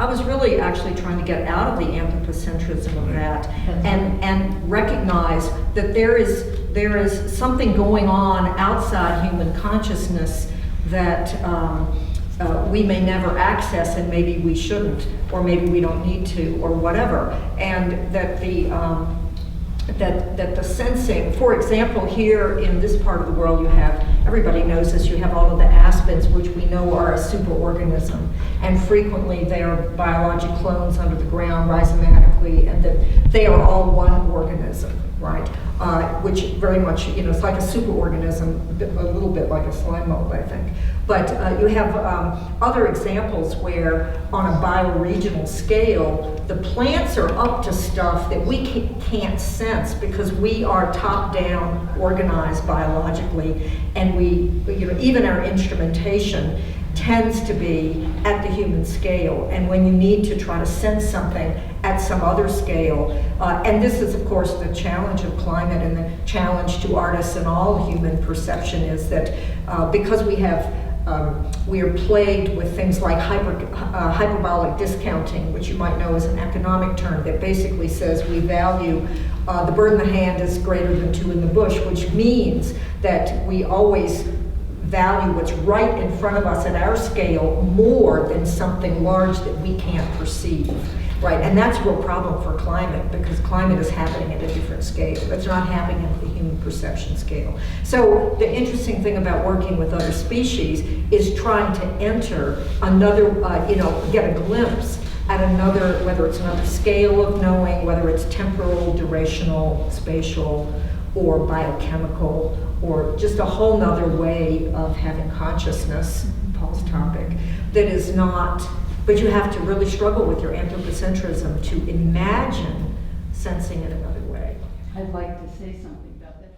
I was really actually trying to get out of the anthropocentrism of that and recognize that there is something going on outside human consciousness that we may never access, and maybe we shouldn't, or maybe we don't need to, or whatever. And that the sensing, for example, here in this part of the world, you have, everybody knows this, you have all of the aspens, which we know are a superorganism, and frequently they are biologic clones under the ground rhizomatically, and that they are all one organism, right? Which very much, it's like a superorganism, a little bit like a slime mold, I think. But you have other examples where, on a bioregional scale, the plants are up to stuff that we can't sense because we are top-down organized biologically, and we, even our instrumentation tends to be at the human scale. And when you need to try to sense something at some other scale, and this is of course the challenge of climate, and the challenge to artists and all human perception is that because we are plagued with things like hyperbolic discounting, which you might know is an economic term that basically says we value the bird in the hand is greater than two in the bush, which means that we always value what's right in front of us at our scale more than something large that we can't perceive, right? And that's a real problem for climate, because climate is happening at a different scale. It's not happening at the human perception scale. So the interesting thing about working with other species is trying to enter another, get a glimpse at another, whether it's another scale of knowing, whether it's temporal, durational, spatial, or biochemical, or just a whole nother way of having consciousness, Paul's topic, that is not, but you have to really struggle with your anthropocentrism to imagine sensing it another way. I'd like to say something about that.